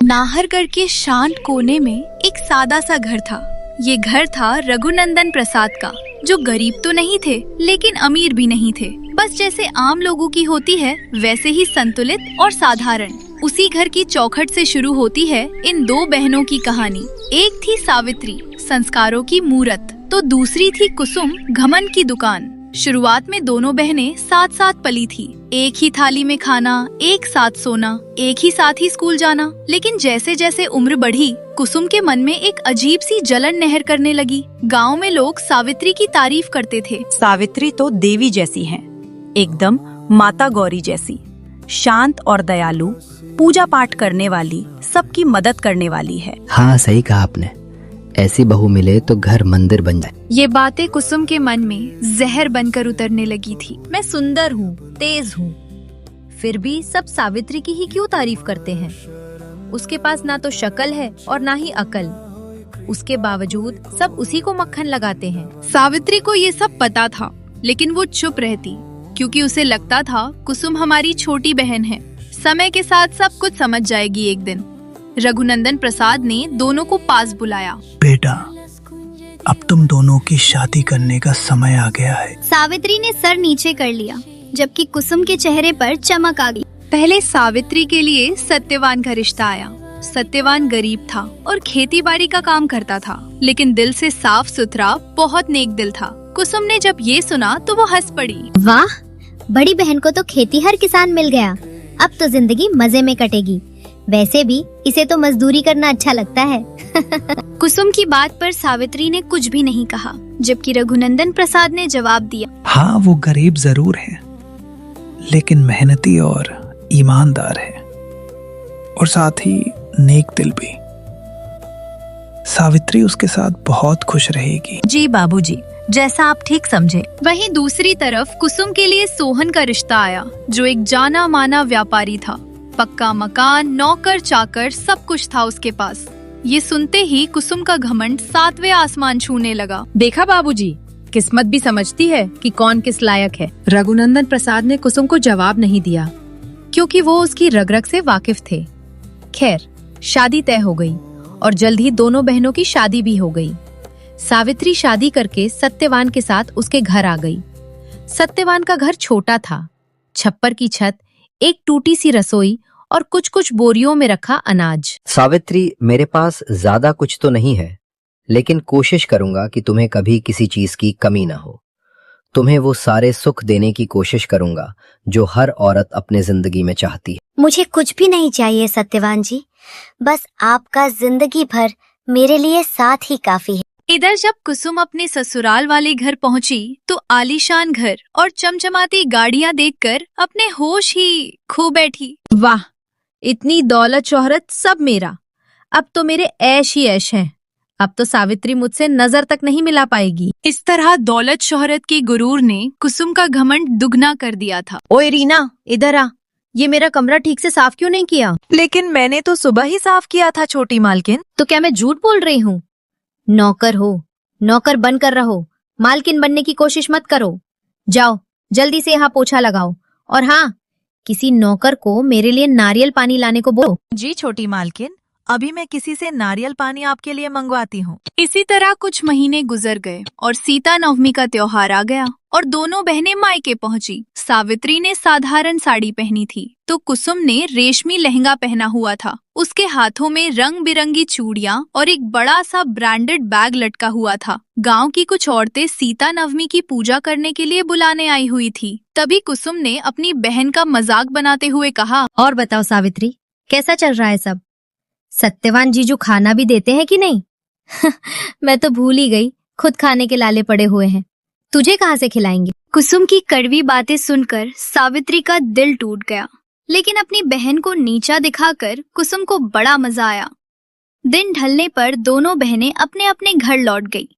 नाहरगढ़ के शांत कोने में एक सादा सा घर था। ये घर था रघुनंदन प्रसाद का, जो गरीब तो नहीं थे लेकिन अमीर भी नहीं थे। बस जैसे आम लोगों की होती है वैसे ही संतुलित और साधारण। उसी घर की चौखट से शुरू होती है इन दो बहनों की कहानी। एक थी सावित्री, संस्कारों की मूरत, तो दूसरी थी कुसुम, घमंड की दुकान। शुरुआत में दोनों बहनें साथ साथ पली थी। एक ही थाली में खाना, एक साथ सोना, एक ही साथ ही स्कूल जाना। लेकिन जैसे जैसे उम्र बढ़ी, कुसुम के मन में एक अजीब सी जलन नहर करने लगी। गांव में लोग सावित्री की तारीफ करते थे। सावित्री तो देवी जैसी है, एकदम माता गौरी जैसी, शांत और दयालु, पूजा पाठ करने वाली, सबकी मदद करने वाली है। हाँ, सही कहा आपने। ऐसी बहू मिले तो घर मंदिर बन जाए। ये बातें कुसुम के मन में जहर बनकर उतरने लगी थी। मैं सुंदर हूँ, तेज हूँ, फिर भी सब सावित्री की ही क्यों तारीफ करते हैं? उसके पास ना तो शक्ल है और ना ही अकल, उसके बावजूद सब उसी को मक्खन लगाते हैं। सावित्री को ये सब पता था, लेकिन वो चुप रहती, क्योंकि उसे लगता था कुसुम हमारी छोटी बहन है, समय के साथ सब कुछ समझ जाएगी एक दिन। रघुनंदन प्रसाद ने दोनों को पास बुलाया। बेटा, अब तुम दोनों की शादी करने का समय आ गया है। सावित्री ने सर नीचे कर लिया, जबकि कुसुम के चेहरे पर चमक आ गई। पहले सावित्री के लिए सत्यवान का रिश्ता आया। सत्यवान गरीब था और खेती बाड़ी का काम करता था, लेकिन दिल से साफ सुथरा, बहुत नेक दिल था। कुसुम ने जब ये सुना तो वो हंस पड़ी। वाह, बड़ी बहन को तो खेती हर किसान मिल गया, अब तो जिंदगी मजे में कटेगी। वैसे भी इसे तो मजदूरी करना अच्छा लगता है। कुसुम की बात पर सावित्री ने कुछ भी नहीं कहा, जबकि रघुनंदन प्रसाद ने जवाब दिया। हाँ, वो गरीब जरूर है, लेकिन मेहनती और ईमानदार है, और साथ ही नेक दिल भी। सावित्री उसके साथ बहुत खुश रहेगी। जी बाबूजी, जैसा आप ठीक समझे। वहीं दूसरी तरफ कुसुम के लिए सोहन का रिश्ता आया, जो एक जाना माना व्यापारी था। पक्का मकान, नौकर चाकर, सब कुछ था उसके पास। ये सुनते ही कुसुम का घमंड सातवें आसमान छूने लगा। देखा बाबूजी, किस्मत भी समझती है कि कौन किस लायक है। रघुनंदन प्रसाद ने कुसुम को जवाब नहीं दिया, क्योंकि वो उसकी रग रग से वाकिफ थे। खैर, शादी तय हो गई और जल्द ही दोनों बहनों की शादी भी हो गई। सावित्री शादी करके सत्यवान के साथ उसके घर आ गई। सत्यवान का घर छोटा था, छप्पर की छत, एक टूटी सी रसोई और कुछ कुछ बोरियों में रखा अनाज। सावित्री, मेरे पास ज्यादा कुछ तो नहीं है, लेकिन कोशिश करूंगा कि तुम्हें कभी किसी चीज की कमी ना हो। तुम्हें वो सारे सुख देने की कोशिश करूंगा जो हर औरत अपने जिंदगी में चाहती है। मुझे कुछ भी नहीं चाहिए सत्यवान जी, बस आपका जिंदगी भर मेरे लिए साथ ही काफी है। इधर जब कुसुम अपने ससुराल वाले घर पहुंची तो आलीशान घर और चमचमाती गाड़ियां देखकर अपने होश ही खो बैठी। वाह, इतनी दौलत शोहरत सब मेरा, अब तो मेरे ऐश ही ऐश हैं। अब तो सावित्री मुझसे नजर तक नहीं मिला पाएगी। इस तरह दौलत शोहरत के गुरूर ने कुसुम का घमंड दुगना कर दिया था। ओए रीना, इधर आ, ये मेरा कमरा ठीक से साफ क्यों नहीं किया? लेकिन मैंने तो सुबह ही साफ किया था छोटी मालकिन। तो क्या मैं झूठ बोल रही हूँ? नौकर हो, नौकर बनकर रहो, मालकिन बनने की कोशिश मत करो। जाओ जल्दी से यहाँ पोछा लगाओ, और हाँ, किसी नौकर को मेरे लिए नारियल पानी लाने को बोलो। जी छोटी मालकिन, अभी मैं किसी से नारियल पानी आपके लिए मंगवाती हूँ। इसी तरह कुछ महीने गुजर गए और सीता नवमी का त्योहार आ गया और दोनों बहनें मायके पहुंची। सावित्री ने साधारण साड़ी पहनी थी तो कुसुम ने रेशमी लहंगा पहना हुआ था। उसके हाथों में रंग बिरंगी चूड़ियां और एक बड़ा सा ब्रांडेड बैग लटका हुआ था। गांव की कुछ औरतें सीता नवमी की पूजा करने के लिए बुलाने आई हुई थी। तभी कुसुम ने अपनी बहन का मजाक बनाते हुए कहा, और बताओ सावित्री, कैसा चल रहा है सब? सत्यवान जीजू खाना भी देते हैं कि नहीं? मैं तो भूल ही गई, खुद खाने के लाले पड़े हुए हैं, तुझे कहाँ से खिलाएंगे? कुसुम की कड़वी बातें सुनकर सावित्री का दिल टूट गया, लेकिन अपनी बहन को नीचा दिखाकर कुसुम को बड़ा मजा आया। दिन ढलने पर दोनों बहनें अपने अपने घर लौट गई।